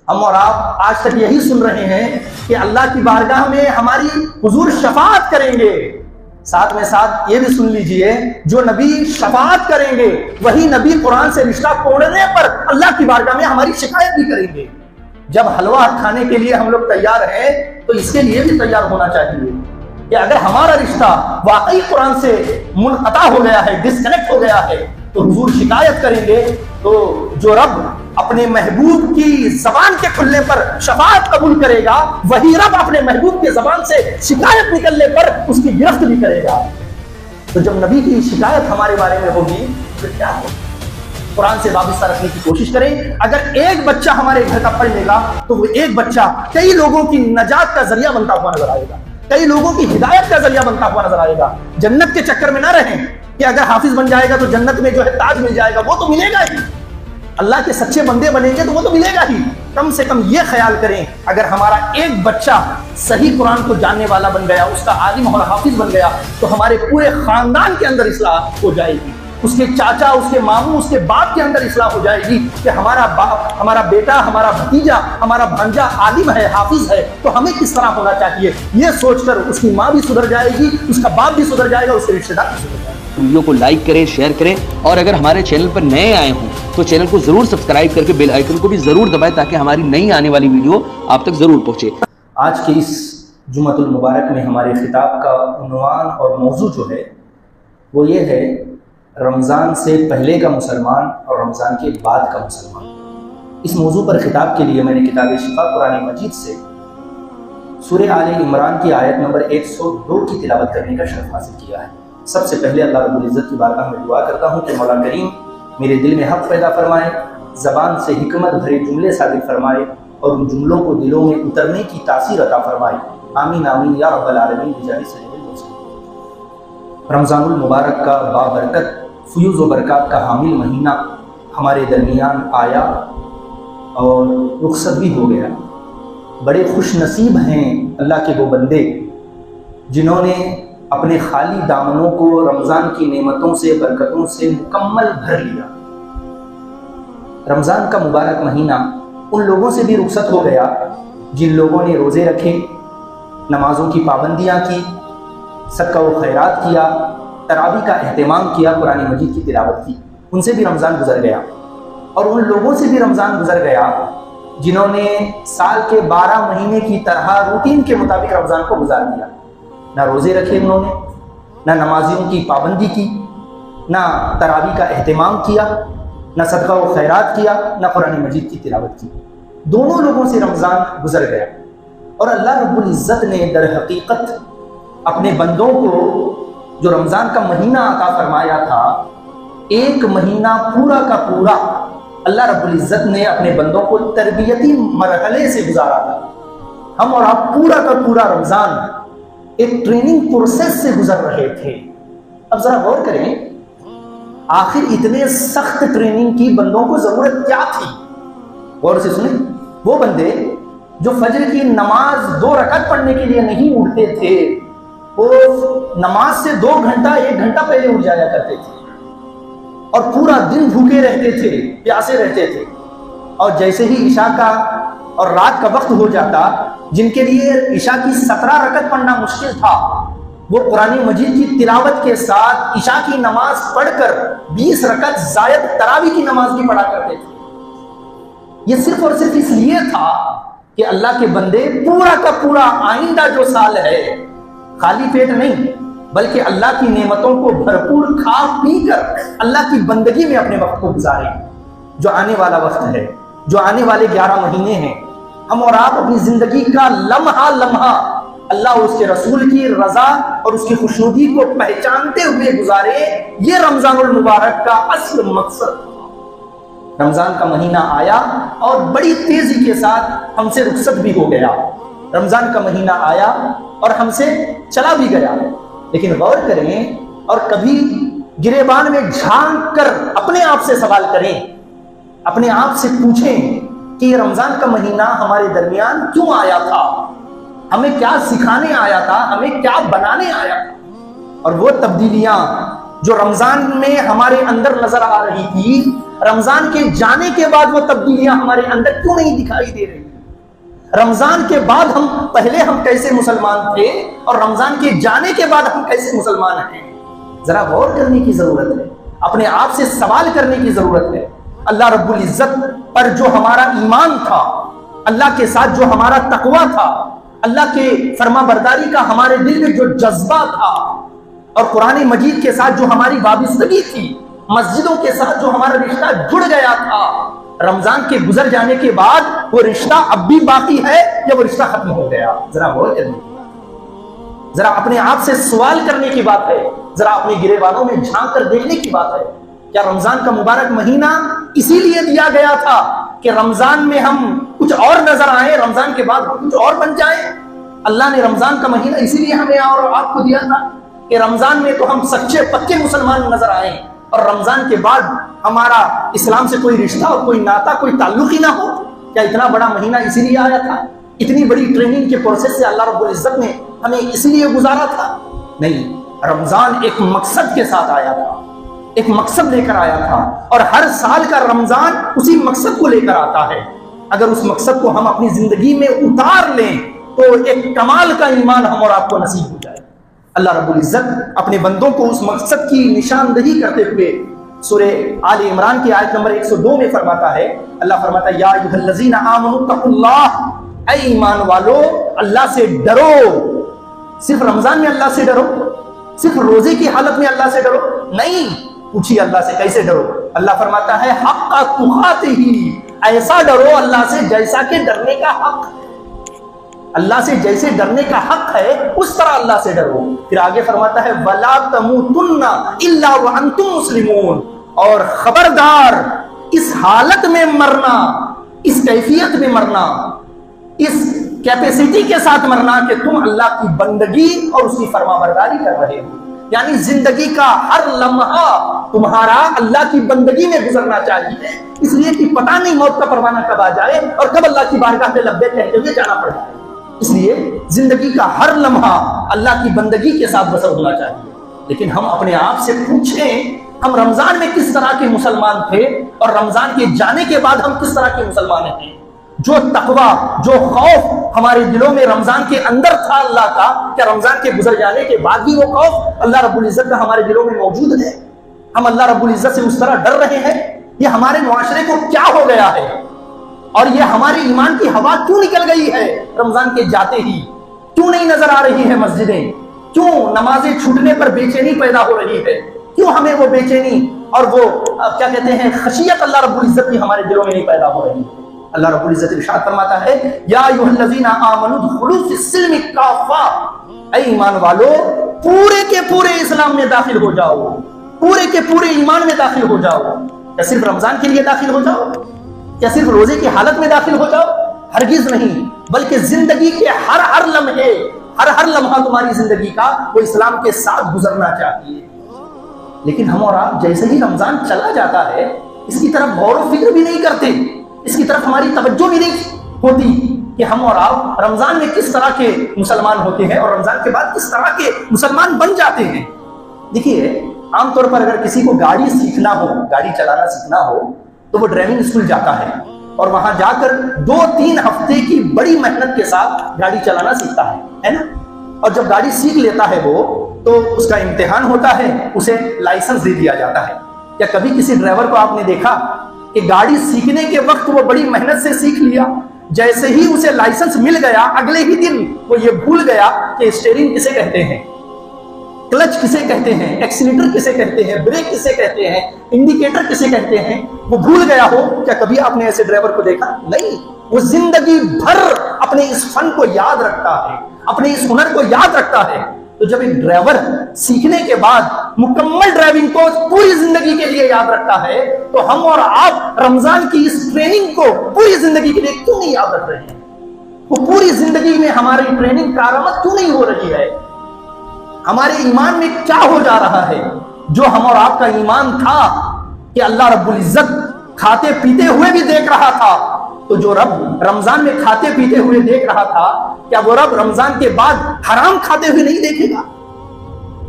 हम और आप आज तक यही सुन रहे हैं कि अल्लाह की बारगाह में हमारी हुजूर शफाअत करेंगे। साथ में साथ ये भी सुन लीजिए, जो नबी शफाअत करेंगे वही नबी कुरान से रिश्ता तोड़ने पर अल्लाह की बारगाह में हमारी शिकायत भी करेंगे। जब हलवा खाने के लिए हम लोग तैयार हैं तो इसके लिए भी तैयार होना चाहिए कि अगर हमारा रिश्ता वाकई कुरान से मुनक़ता हो गया है, डिस्कनेक्ट हो गया है, तो हुजूर शिकायत करेंगे। तो जो रब अपने महबूब की जबान के खुलने पर शफाअत कबूल करेगा, वही रब अपने महबूब की जबान से शिकायत निकलने पर उसकी गिरफ्त भी करेगा। तो जब नबी की शिकायत हमारे बारे में होगी तो क्या होगा? कुरान से वाबस्ता रखने की कोशिश करें। अगर एक बच्चा हमारे घर का पढ़ लेगा तो वो एक बच्चा कई लोगों की नजात का जरिया बनता हुआ नजर आएगा, कई लोगों की हिदायत का जरिया बनता हुआ नजर आएगा। जन्नत के चक्कर में ना रहें कि अगर हाफिज बन जाएगा तो जन्नत में जो है ताज मिल जाएगा, वो तो मिलेगा ही। अल्लाह के सच्चे बंदे बनेंगे तो वो तो मिलेगा ही। कम से कम ये ख्याल करें, अगर हमारा एक बच्चा सही कुरान को जानने वाला बन गया, उसका आलिम और हाफिज बन गया, तो हमारे पूरे खानदान के अंदर इस्लाह हो जाएगी। उसके चाचा, उसके मामू, उसके बाप के अंदर इस्लाह हो जाएगी कि हमारा बाप, हमारा बेटा, हमारा भतीजा, हमारा भांजा आलिम है, हाफिज है, तो हमें किस तरह होना चाहिए। ये सोचकर उसकी माँ भी सुधर जाएगी, उसका बाप भी सुधर जाएगा, उसके रिश्तेदार भी सुधर जाएंगे। वीडियो को लाइक करें, शेयर करें, और अगर हमारे चैनल पर नए आए हों तो चैनल को जरूर सब्सक्राइब करके बेल आइकन को भी जरूर दबाएं ताकि हमारी नई आने वाली वीडियो आप तक जरूर पहुंचे। आज के इस जुम्मतुल मुबारक में हमारे खिताब का उन्वान और मौजू जो है वो ये है, रमज़ान से पहले का मुसलमान और रमज़ान के बाद का मुसलमान। इस मौजू पर खिताब के लिए मैंने किताब शिफा कुरान मजीद से सूरह आले इमरान की आयत नंबर 102 की तिलावत करने का शर्फ हासिल किया है। सबसे पहले अल्लाह रब्बुल इज़्ज़त की बारगाह में दुआ करता हूँ कि मौला करीम मेरे दिल में हक़ पैदा फरमाए, ज़बान से हिकमत भरे जुमले साबित फरमाए और उन जुमलों को दिलों में उतरने की तासीर अता फरमाए। आमीन आमीन या रब्बल आलमीन बिजाहि सय्यिदिल मुरसलीन। रमज़ानुल मुबारक का बाबरकत फ़यूज़ व बरक़ात का हामिल महीना हमारे दरमियान आया और रुखसत भी हो गया। बड़े खुश नसीब हैं अल्लाह के वो बंदे जिन्होंने अपने खाली दामनों को रमज़ान की नेमतों से, बरकतों से मुकम्मल भर लिया। रमज़ान का मुबारक महीना उन लोगों से भी रुखसत हो गया जिन लोगों ने रोज़े रखे, नमाज़ों की पाबंदियाँ की, सदका व खैरात किया, तरावी का एहतमाम किया, कुरान मजीद की तिलावत की। उनसे भी रमज़ान गुजर गया। और उन लोगों से भी रमज़ान गुजर गया जिन्होंने साल के 12 महीने की तरह रूटीन के मुताबिक रमज़ान को गुजार दिया। ना रोज़े रखे उन्होंने, ना नमाजियों की पाबंदी की, ना तरावी का एहतमाम किया, ना सदका व खैरात किया, ना कुरान मजीद की तिलावत की। दोनों लोगों से रमज़ान गुजर गया। और अल्लाह रब्बुल इज़्ज़त ने दर हकीकत अपने बंदों को जो रमज़ान का महीना अता फरमाया था, एक महीना पूरा का पूरा अल्लाह रब्बुल इज़्ज़त ने अपने बंदों को तरबियती मरहले से गुजारा था। हम और आप पूरा का पूरा रमज़ान एक ट्रेनिंग प्रोसेस से गुजर रहे थे। अब जरा गौर करें, आखिर इतने सख्त ट्रेनिंग की बंदों को जरूरत क्या थी? गौर से सुने, वो बंदे जो फजर की नमाज 2 रकात पढ़ने के लिए नहीं उठते थे, वो नमाज से 2 घंटा 1 घंटा पहले उठ जाया करते थे और पूरा दिन भूखे रहते थे, प्यासे रहते थे। और जैसे ही ईशा का और रात का वक्त हो जाता, जिनके लिए ईशा की 17 रकत पढ़ना मुश्किल था, वो कुरान मजीद की तिलावत के साथ ईशा की नमाज पढ़कर 20 रकत जायद तरावी की नमाज भी पढ़ा करते थे। ये सिर्फ और सिर्फ इसलिए था कि अल्लाह के बंदे पूरा का पूरा आइंदा जो साल है खाली पेट नहीं, बल्कि अल्लाह की नेमतों को भरपूर खा पी कर अल्लाह की बंदगी में अपने वक्त को गुजारें। जो आने वाला वक्त है, जो आने वाले 11 महीने हैं, हम और आप अपनी जिंदगी का लम्हा लम्हा अल्लाह और उसके रसूल की रजा और उसकी खुशनुदी को पहचानते हुए गुजारे। ये रमजानुल मुबारक का असल मकसद। रमजान का महीना आया और बड़ी तेजी के साथ हमसे रुखसत भी हो गया। रमजान का महीना आया और हमसे चला भी गया। लेकिन गौर करें और कभी गिरेबान में झांक कर अपने आप से सवाल करें, अपने आप से पूछें कि ये रमजान का महीना हमारे दरमियान क्यों आया था, हमें क्या सिखाने आया था, हमें क्या बनाने आया था। और वो तब्दीलियां जो रमजान में हमारे अंदर नजर आ रही थी, रमजान के जाने के बाद वो तब्दीलियां हमारे अंदर क्यों नहीं दिखाई दे रही? रमजान के बाद पहले हम कैसे मुसलमान थे और रमजान के जाने के बाद हम कैसे मुसलमान हैं? जरा गौर करने की जरूरत है, अपने आप से सवाल करने की जरूरत है। अल्लाह रब्बुल इज्जत पर जो हमारा ईमान था, अल्लाह के साथ जो हमारा तकवा था, अल्लाह के फरमाबरदारी का हमारे दिल में जो जज्बा था, और कुरान मजीद के साथ जो हमारी वाबिस्तगी थी, मस्जिदों के साथ जो हमारा रिश्ता जुड़ गया था, रमजान के गुजर जाने के बाद वो रिश्ता अब भी बाकी है या वो रिश्ता खत्म हो गया? जरा गौर करने, जरा अपने आप से सवाल करने की बात है, जरा अपने गिरेबानों में झांक कर देखने की बात है। क्या रमजान का मुबारक महीना इसीलिए दिया गया था कि रमजान में हम कुछ और नजर आए, रमजान के बाद हम कुछ और बन जाए? अल्लाह ने रमजान का महीना इसीलिए हमें और आपको दिया था कि रमजान में तो हम सच्चे पक्के मुसलमान नजर आए और रमजान के बाद हमारा इस्लाम से कोई रिश्ता और कोई नाता, कोई ताल्लुक ही ना हो? क्या इतना बड़ा महीना इसीलिए आया था? इतनी बड़ी ट्रेनिंग के प्रोसेस से अल्लाह रब्बुल इज्जत ने हमें इसलिए गुजारा था? नहीं, रमजान एक मकसद के साथ आया था, एक मकसद लेकर आया था, और हर साल का रमजान उसी मकसद को लेकर आता है। अगर उस मकसद को हम अपनी जिंदगी में उतार लें तो एक कमाल का ईमान हम और आपको नसीब हो जाए। अल्लाह रब्बुल इज्जत अपने बंदों को उस मकसद की निशानदही करते हुए सूरह आल इमरान की आयत नंबर 102 में फरमाता है, अल्लाह फरमाता है, या अय्युहल्लज़ीना आमनू तक़ुल्लाह, ऐ ईमान वालो अल्लाह से डरो। सिर्फ रमजान में अल्लाह से डरो, सिर्फ रोजे की हालत में अल्लाह से डरो नहीं। पूछिए अल्लाह से कैसे डरो? अल्लाह फरमाता है, हक़्क़ तुक़ातिही, ऐसा डरो अल्लाह से जैसा के डरने का हक, अल्लाह से जैसे डरने का हक है उस तरह अल्लाह से डरो। फिर आगे फरमाता है, वला तमूतुन्ना इल्ला व अंतुम मुस्लिमून, और खबरदार इस हालत में मरना, इस कैफियत में मरना, इस कैपेसिटी के साथ मरना कि तुम अल्लाह की बंदगी और उसकी फरमाबरदारी कर रहे हो। यानी जिंदगी का हर लम्हा तुम्हारा अल्लाह की बंदगी में गुजरना चाहिए, इसलिए कि पता नहीं मौत का परवाना कब आ जाए और कब अल्लाह की बारगाह में लब्बैक कहते हुए जाना पड़ जाए। इसलिए जिंदगी का हर लम्हा अल्लाह की बंदगी के साथ बसर होना चाहिए। लेकिन हम अपने आप से पूछें, हम रमजान में किस तरह के मुसलमान थे और रमजान के जाने के बाद हम किस तरह के मुसलमान हैं? जो तकवा, जो खौफ हमारे दिलों में रमजान के अंदर था अल्लाह का, क्या रमजान के गुजर जाने के बाद भी वो खौफ अल्लाह रब्बुल इज्जत का हमारे दिलों में मौजूद है? हम अल्लाह रब्बुल इज्जत से उस तरह डर रहे हैं? ये हमारे मुआशरे को क्या हो गया है और ये हमारे ईमान की हवा क्यों निकल गई है? रमजान के जाते ही क्यों नहीं नजर आ रही है मस्जिदें? क्यों नमाजें छूटने पर बेचैनी पैदा हो रही है? क्यों हमें वो बेचैनी और वो क्या कहते हैं खशियत अल्लाह रब्बुल इज्जत की हमारे दिलों में नहीं पैदा हो रही है? अल्लाह रब्बुल इज्जत इरशाद फरमाता है, या अय्युहल्लज़ीना आमनू दुखुलू फिस्सिल्मि काफ़ा, ऐ ईमान वालो पूरे के पूरे इस्लाम में दाखिल हो जाओ, पूरे के पूरे ईमान में दाखिल हो जाओ। क्या सिर्फ रमजान के लिए दाखिल हो जाओ? क्या सिर्फ रोजे की हालत में दाखिल हो जाओ? हरगिज नहीं, बल्कि जिंदगी के हर लम्हे, हर लम्हा तुम्हारी जिंदगी का वो इस्लाम के साथ गुजरना चाहिए। लेकिन हम और आप जैसे ही रमजान चला जाता है इसकी तरफ गौर व फिक्र भी नहीं करते, इसकी तरफ हमारी तवज्जो भी नहीं होती कि हम और आप रमजान में किस तरह के मुसलमान होते हैं और रमजान के बाद किस तरह के मुसलमान बन जाते हैं। देखिए, आमतौर पर अगर किसी को गाड़ी सीखना हो, गाड़ी चलाना सीखना हो, तो वो ड्राइविंग स्कूल जाता है और वहां जाकर 2-3 हफ्ते की बड़ी मेहनत के साथ गाड़ी चलाना सीखता है ना? और जब गाड़ी सीख लेता है वो, तो उसका इम्तिहान होता है, उसे लाइसेंस दे दिया जाता है। क्या कभी किसी ड्राइवर को आपने देखा कि गाड़ी सीखने के वक्त वो बड़ी मेहनत से सीख लिया, जैसे ही उसे लाइसेंस मिल गया अगले ही दिन वो ये भूल गया कि स्टीयरिंग किसे कहते हैं, क्लच किसे कहते हैं, एक्सीलेटर किसे कहते हैं, ब्रेक किसे कहते हैं, इंडिकेटर किसे कहते हैं, वो भूल गया हो? क्या कभी आपने ऐसे ड्राइवर को देखा? नहीं। वो जिंदगी भर अपने इस फन को याद रखता है, अपने इस हुनर को याद रखता है। तो जब एक ड्राइवर सीखने के बाद मुकम्मल ड्राइविंग को पूरी जिंदगी के लिए याद रखता है, तो हम और आप रमजान की इस ट्रेनिंग को पूरी जिंदगी के लिए क्यों नहीं याद रख रहे हैं? वो पूरी जिंदगी में हमारी ट्रेनिंग कारामद क्यों नहीं हो रही है? हमारे ईमान में क्या हो जा रहा है? जो हम और आपका ईमान था कि अल्लाह रब्बुल इज्जत खाते पीते हुए भी देख रहा था, तो जो रब रमजान में खाते पीते हुए देख रहा था, क्या वो रब रमजान के बाद हराम खाते हुए नहीं देखेगा?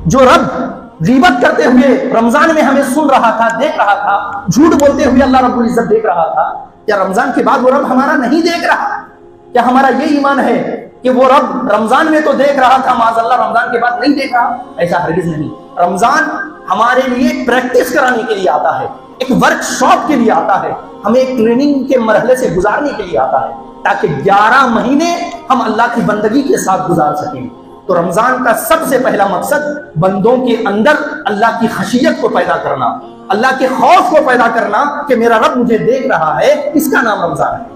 जो रब गीबत करते हुए रमजान में हमें सुन रहा था, देख रहा था, झूठ बोलते हुए अल्लाह रब्बुल इज्जत देख रहा था, क्या रमजान के बाद वो रब हमारा नहीं देख रहा? क्या हमारा ये ईमान है कि वो रब रमजान में तो देख रहा था, माज़अल्लाह रमजान के बाद नहीं देख रहा? ऐसा हरगिज नहीं। रमजान हमारे लिए प्रैक्टिस कराने के लिए आता है, एक वर्कशॉप के लिए आता है, हमें एक ट्रेनिंग के मरहले से गुजारने के लिए आता है, ताकि 11 महीने हम अल्लाह की बंदगी के साथ गुजार सकें। तो रमजान का सबसे पहला मकसद बंदों के अंदर अल्लाह की खशियत को पैदा करना, अल्लाह के खौफ को पैदा करना कि मेरा रब मुझे देख रहा है, इसका नाम रमजान है।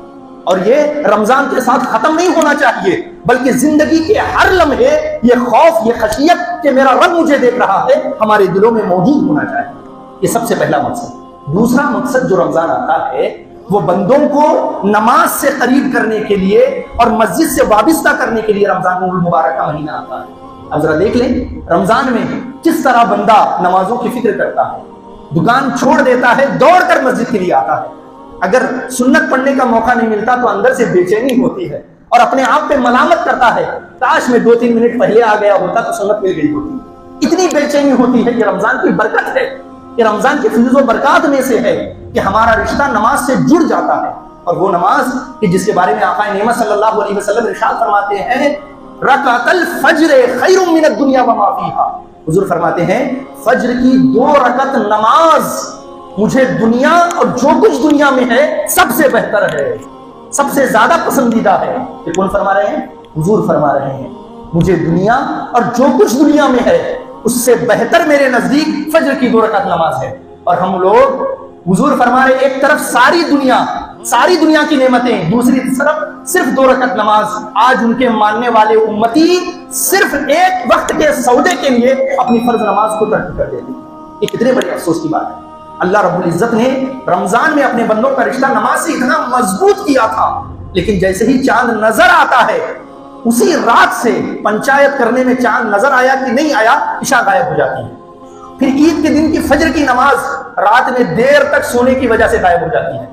और ये रमजान के साथ खत्म नहीं होना चाहिए, बल्कि जिंदगी के हर लम्हे ये खौफ, ये खशियत कि मेरा रब मुझे देख रहा है हमारे दिलों में मौजूद होना चाहिए। ये सबसे पहला मकसद। दूसरा मकसद जो रमजान आता है वो बंदों को नमाज से करीब करने के लिए और मस्जिद से वाबिस्ता करने के लिए रमजान मुबारक का महीना आता है। अब जरा देख लें रमजान में किस तरह बंदा नमाजों की फिक्र करता है, दुकान छोड़ देता है, दौड़कर मस्जिद के लिए आता है। अगर सुन्नत पढ़ने का मौका नहीं मिलता तो अंदर से बेचैनी होती है और अपने आप पे मलामत करता है, काश मैं 2-3 मिनट पहले आ गया होता तो सुन्नत मिल गई होती। इतनी बेचैनी होती है कि रमजान की बरकत है, कि रमजान की फज़ीलत व बरकत में से है कि हमारा रिश्ता नमाज से जुड़ जाता है। और वो नमाज कि जिसके बारे में आका नेमत सल्लल्लाहु अलैहि वसल्लम इरशाद फरमाते हैं, रकातल फज्र खैरुम मिनद दुनिया व मा फीहा। हुजूर फरमाते हैं फज्र की 2 रकत नमाज मुझे दुनिया और जो कुछ दुनिया में है सबसे बेहतर है, सबसे ज्यादा पसंदीदा है। ये कौन फरमा रहे हैं? हुजूर फरमा रहे हैं मुझे दुनिया और जो कुछ दुनिया में है उससे बेहतर मेरे नजदीक फज्र की 2 रकात नमाज है। और हम लोग, हुजूर फरमा रहे एक तरफ सारी दुनिया की नेमतें, दूसरी तरफ सिर्फ 2 रकात नमाज। आज उनके मानने वाले उम्मती सिर्फ एक वक्त के सौदे के लिए अपनी फर्ज नमाज को तर्क कर देते। ये कितने बड़े अफसोस की बात है। अल्लाह रब्बुल इज्जत ने रमजान में अपने बंदों का रिश्ता नमाज से इतना मजबूत किया था, लेकिन जैसे ही चांद नजर आता है उसी रात से पंचायत करने में चांद नजर आया कि नहीं आया, इशा गायब हो जाती है। फिर ईद के दिन की फजर की नमाज रात में देर तक सोने की वजह से गायब हो जाती है।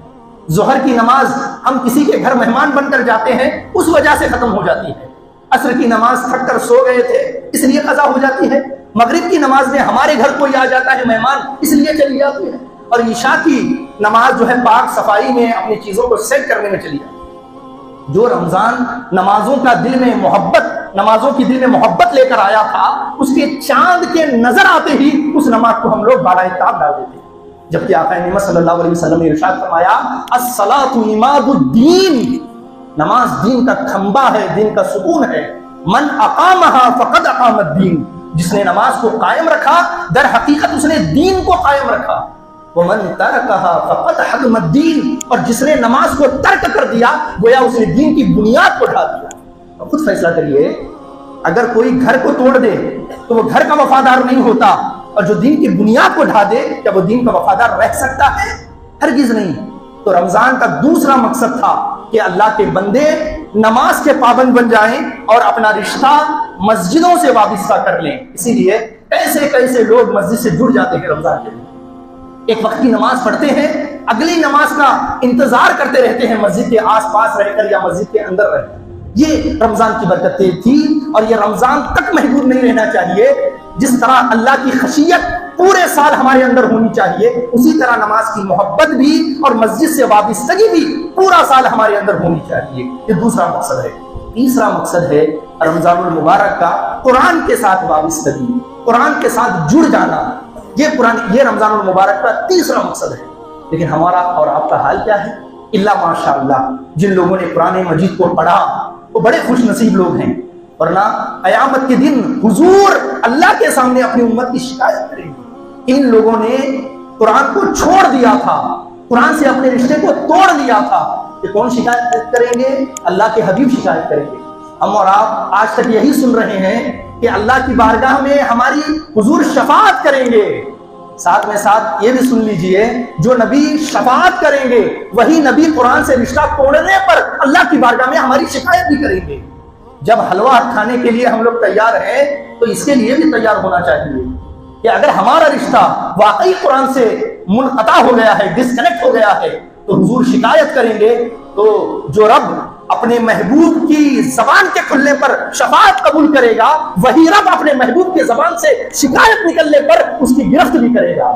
जोहर की नमाज हम किसी के घर मेहमान बनकर जाते हैं उस वजह से खत्म हो जाती है। असर की नमाज थक कर सो गए थे इसलिए कज़ा हो जाती है। मगरिब की नमाज में हमारे घर कोई आ जाता है मेहमान इसलिए चली जाती है। और ईशा की नमाज जो है पाक सफाई में अपनी चीजों को सेट करने में चली जाती है। जो रमजान नमाजों का दिल में मोहब्बत, नमाजों की दिल में मोहब्बत लेकर आया था, उसके चांद के नजर आते ही उस नमाज को हम लोग बाला ताब डाल देते हैं। जबकि आका नेमत सल्लल्लाहु अलैहि वसल्लम ने इरशाद फरमाया अस्सलातु इमादुद्दीन, नमाज दीन का खंबा है, दीन का सुकून है। मन अकामहा फक़द अकामद्दीन, जिसने नमाज को कायम रखा दर हकीकत उसने दीन को कायम रखा। वमन तरकहा फक़द हदमद्दीन, और जिसने नमाज को तर्क कर दिया गोया उसने दीन की बुनियाद को ढा दिया। तो खुद फैसला करिए, अगर कोई घर को तोड़ दे तो वो घर का वफादार नहीं होता, और जो दीन की बुनियाद को ढा दे क्या वो दीन का वफादार रह सकता है? हरगिज नहीं। तो रमजान का दूसरा मकसद था कि अल्लाह के बंदे नमाज के पाबंद बन जाएं और अपना रिश्ता मस्जिदों से वाबिस्ता कर लें। इसीलिए कैसे कैसे लोग मस्जिद से जुड़ जाते हैं रमजान के लिए। एक वक्त की नमाज पढ़ते हैं, अगली नमाज का इंतजार करते रहते हैं मस्जिद के आसपास रहकर या मस्जिद के अंदर रहकर। ये रमजान की बरकतें थी और ये रमजान तक महदूद नहीं रहना चाहिए। जिस तरह अल्लाह की खशियत पूरे साल हमारे अंदर होनी चाहिए, उसी तरह नमाज की मोहब्बत भी और मस्जिद से वाबिस्तगी भी पूरा साल हमारे अंदर होनी चाहिए। ये दूसरा मकसद है। तीसरा मकसद है रमजानुल मुबारक का कुरान के साथ वाबिस्तगी, कुरान के साथ जुड़ जाना। ये रमजानुल मुबारक का तीसरा मकसद है। लेकिन हमारा और आपका हाल क्या है? इल्ला माशाअल्लाह, जिन लोगों ने कुरान मजीद को पढ़ा वो बड़े खुश नसीब लोग हैं, वरना क़यामत के दिन हुजूर अल्लाह के सामने अपनी उम्मत की शिकायत करेंगे। इन लोगों ने कुरान को छोड़ दिया था, कुरान से अपने रिश्ते को तोड़ दिया था। ये कौन शिकायत करेंगे? अल्लाह के हबीब शिकायत करेंगे। हम और आप आज तक यही सुन रहे हैं कि अल्लाह की बारगाह में हमारी हुजूर शफाअत करेंगे। साथ में साथ ये भी सुन लीजिए, जो नबी शफाअत करेंगे वही नबी कुरान से रिश्ता तोड़ने पर अल्लाह की बारगाह में हमारी शिकायत भी करेंगे। जब हलवा खाने के लिए हम लोग तैयार हैं तो इसके लिए भी तैयार होना चाहिए कि अगर हमारा रिश्ता वाकई कुरान से मुनक़ता हो गया है, डिस्कनेक्ट हो गया है, तो हुजूर शिकायत करेंगे। तो जो रब अपने महबूब की जबान के खुलने पर शफाअत कबूल करेगा, वही रब अपने महबूब की जबान से शिकायत निकलने पर उसकी गिरफ्त भी करेगा।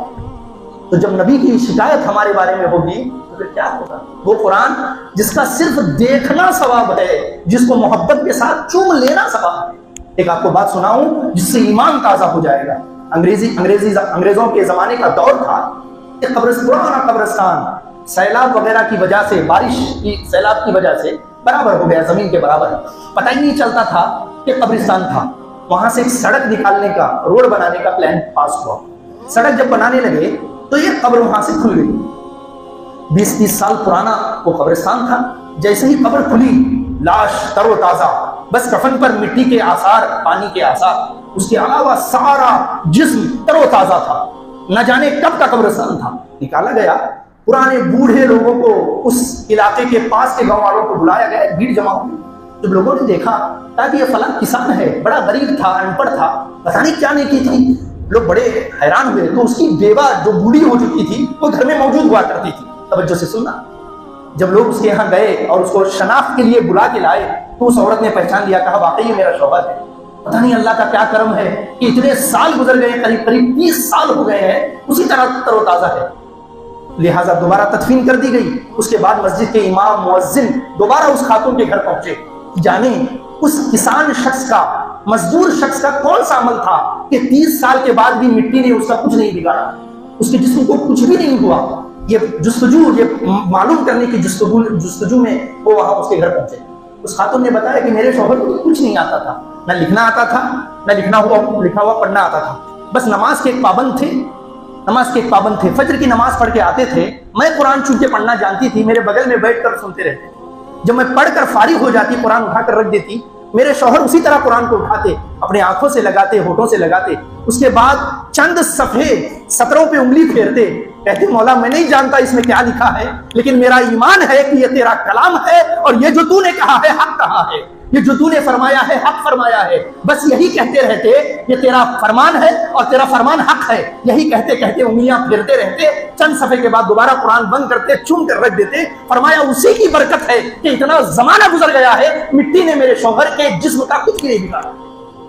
तो जब नबी की शिकायत हमारे बारे में होगी तो फिर क्या होगा? वो कुरान जिसका सिर्फ देखना सवाब है, जिसको मोहब्बत के साथ चूम लेना सवाब है। एक आपको बात सुनाऊं जिससे ईमान ताजा हो जाएगा। अंग्रेजों के जमाने का दौर था, एक पुराना कब्रिस्तान सैलाब वगैरह की वजह से, बारिश की सैलाब की वजह से बराबर हो गया, जमीन के बराबर। पता ही नहीं चलता था कि कब्रिस्तान था। वहां से एक सड़क निकालने का, रोड बनाने का प्लान पास हुआ। सड़क जब बनाने लगे तो ये कब्र वहां से खुल गई। 20-30 साल पुराना वो कब्रिस्तान था। जैसे ही कब्र खुली, लाश तरोताजा, बस कफन पर मिट्टी के आसार, पानी के आसार, उसके अलावा सारा जिस्म तरोताजा था। न जाने कब का कब्रिस्तान था। निकाला गया, पुराने बूढ़े लोगों को, उस इलाके के पास के गांव वालों को बुलाया गया, भीड़ जमा हुई। जब लोगों ने देखा ताकि ये फलां किसान है, बड़ा गरीब था, अनपढ़ था, पता नहीं क्या नेकी थी, लोग बड़े हैरान हुए। तो उसकी बेवा जो बूढ़ी हो चुकी थी वो घर में मौजूद हुआ करती थी। तवज्जो से सुनना, जब लोग उसके यहाँ गए और उसको शनाख्त के लिए बुला के लाए तो उस औरत ने पहचान लिया, कहा वाकई मेरा शौहर है। पता नहीं अल्लाह का क्या करम है कि इतने साल गुजर गए, करीब करीब 30 साल हो गए हैं, उसी तरह तरोताजा है। लिहाजा दोबारा तदफीन कर दी गई। उसके बाद मस्जिद के इमाम मुअज्जिन दोबारा उस खातून के घर पहुंचे। जाने उस किसान शख्स का, मजदूर शख्स का कौन सा अमल था कि 30 साल के बाद भी मिट्टी ने उसका कुछ नहीं बिगाड़ा, उसके जिस्म को कुछ भी नहीं हुआ। ये जुस्तजू, ये मालूम करने की जुस्तजू में वो वहां उसके घर पहुंचे। उस खातून ने बताया कि मेरे शौहर को कुछ नहीं आता था, न लिखना आता था, न लिखा हुआ पढ़ना आता था। बस नमाज के एक पाबंद थे, फजर की नमाज पढ़ के आते थे। मैं कुरान चूंकि पढ़ना जानती थी, मेरे बगल में बैठकर सुनते रहते। जब मैं पढ़कर फारिग हो जाती, कुरान उठाकर रख देती, मेरे शौहर उसी तरह कुरान को उठाते, अपने आंखों से लगाते, होठों से लगाते। उसके बाद चंद सफ़े सतरों पे उंगली फेरते, कहते मौला मैं नहीं जानता इसमें क्या लिखा है, लेकिन मेरा ईमान है कि ये तेरा कलाम है और ये जो तूने कहा है हक कहा है, ये जो तूने फरमाया है हक फरमाया है। बस यही कहते रहते, ये तेरा फरमान है और तेरा फरमान हक है। यही कहते कहते उंगलियां फेरते रहते। चंद सफे के बाद दोबारा कुरान बंद करते, चूम कर रख देते। फरमाया उसी की बरकत है कि इतना जमाना गुजर गया है, मिट्टी ने मेरे शौहर के जिस्म का कुछ भी नहीं बिगाड़ा।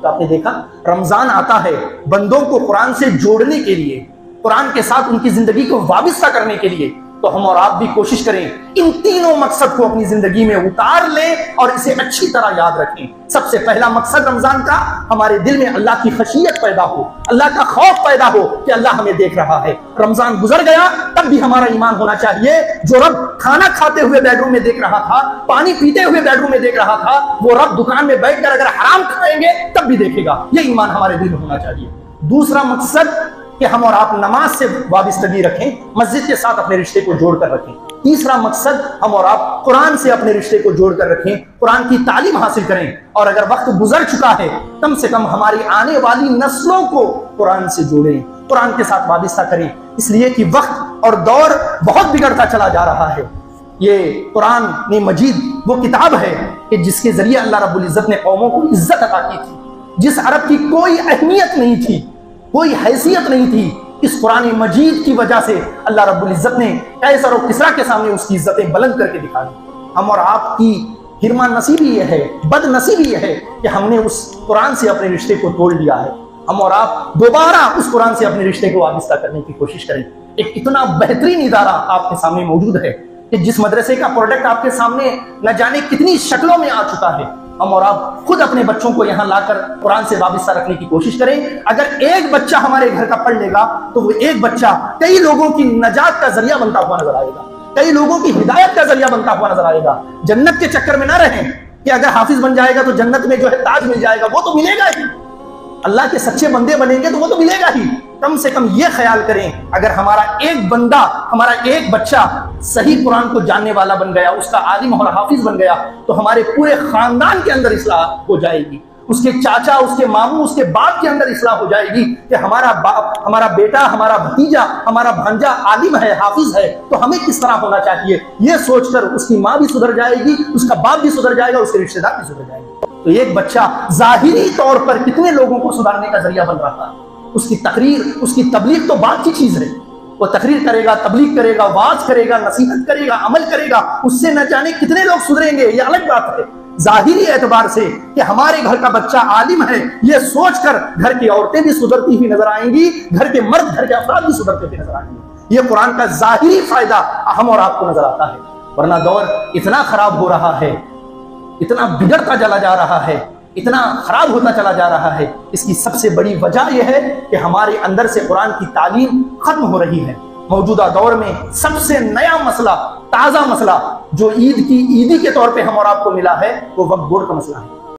तो आपने देखा, रमजान आता है बंदों को कुरान से जोड़ने के लिए, कुरान के साथ उनकी जिंदगी को वाबिस्ता करने के लिए। तो हम और आप भी कोशिश करें इन तीनों मकसद को अपनी जिंदगी में उतार लें और इसे अच्छी तरह याद रखें। सबसे पहला मकसद रमजान का, हमारे दिल में अल्लाह की खशियत पैदा हो, अल्लाह का खौफ पैदा हो कि अल्लाह हमें देख रहा है। रमजान गुजर गया तब भी हमारा ईमान होना चाहिए, जो रब खाना खाते हुए बेडरूम में देख रहा था, पानी पीते हुए बेडरूम में देख रहा था, वो रब दुकान में बैठकर अगर हराम खाएंगे तब भी देखेगा। ये ईमान हमारे दिल में होना चाहिए। दूसरा मकसद कि हम और आप नमाज से वाबिस्तगी रखें, मस्जिद के साथ अपने रिश्ते को जोड़कर रखें। तीसरा मकसद, हम और आप कुरान से अपने रिश्ते को जोड़कर रखें, कुरान की तालीम हासिल करें। और अगर वक्त गुजर चुका है, कम से कम हमारी आने वाली नस्लों को कुरान से जोड़ें, कुरान के साथ वाबिस्ता करें। इसलिए कि वक्त और दौर बहुत बिगड़ता चला जा रहा है। ये कुरान ने मजीद वो किताब है कि जिसके जरिए अल्लाह रब्बुल इज्जत ने कौमों को इज्जत अता की थी। जिस अरब की कोई अहमियत नहीं थी, कोई हैसियत नहीं थी, इस कुरान मजीद की वजह से अल्लाह रब्बुल इज्जत ने कैसर और किसरा के सामने उसकी इज्जतें बुलंद करके दिखा दी। हम और आपकी हिरमा नसीबी यह है, बदनसीबी यह है कि हमने उस कुरान से अपने रिश्ते को तोड़ लिया है। हम और आप दोबारा उस कुरान से अपने रिश्ते को वाबिस्ता करने की कोशिश करें। एक इतना बेहतरीन इदारा आपके सामने मौजूद है कि जिस मदरसे का प्रोडक्ट आपके सामने न जाने कितनी शक्लों में आ चुका है। हम और आप खुद अपने बच्चों को यहाँ लाकर कुरान से वाबिस्ता रखने की कोशिश करें। अगर एक बच्चा हमारे घर का पढ़ लेगा तो वो एक बच्चा कई लोगों की नजात का जरिया बनता हुआ नजर आएगा, कई लोगों की हिदायत का जरिया बनता हुआ नजर आएगा। जन्नत के चक्कर में ना रहें कि अगर हाफिज बन जाएगा तो जन्नत में जो है ताज मिल जाएगा, वो तो मिलेगा ही। अल्लाह के सच्चे बंदे बनेंगे तो वो तो मिलेगा ही। कम से कम ये ख्याल करें, अगर हमारा एक बंदा, हमारा एक बच्चा सही कुरान को जानने वाला बन गया, उसका आलिम और हाफिज बन गया, तो हमारे पूरे खानदान के अंदर इस्लाह हो जाएगी। उसके चाचा, उसके मामू, उसके बाप के अंदर इस्लाह हो जाएगी कि हमारा बाप, हमारा बेटा, हमारा भतीजा, हमारा भांजा आलिम है, हाफिज है, तो हमें किस तरह होना चाहिए। यह सोचकर उसकी माँ भी सुधर जाएगी, उसका बाप भी सुधर जाएगा, उसके रिश्तेदार भी सुधर जाएंगे। तो एक बच्चा जाहिरी तौर पर कितने लोगों को सुधारने का जरिया बन रहा है। उसकी तकरीर, उसकी तबलीग तो बात की चीज है, वो तकरीर करेगा, तबलीग करेगा, वाज करेगा, नसीहत करेगा, अमल करेगा, उससे न जाने कितने लोग सुधरेंगे, ये अलग बात है। जाहिरी एतबार से कि हमारे घर का बच्चा आलिम है, ये सोचकर घर की औरतें भी सुधरती हुई नजर आएंगी, घर के मर्द, घर के अफराद भी सुधरते हुए नजर आएंगे। ये कुरान का जाहिरी फायदा हम और आपको नजर आता है। वरना दौर इतना खराब हो रहा है, इतना बिगड़ता चला जा रहा है, इतना खराब होता चला जा रहा है, इसकी सबसे बड़ी वजह यह है कि हमारे अंदर से कुरान की तालीम खत्म हो रही है। मौजूदा दौर में सबसे नया मसला, ताजा मसला जो ईद की ईदी के तौर पे हम और आपको मिला है, वो वक्त बोर्ड का मसला है।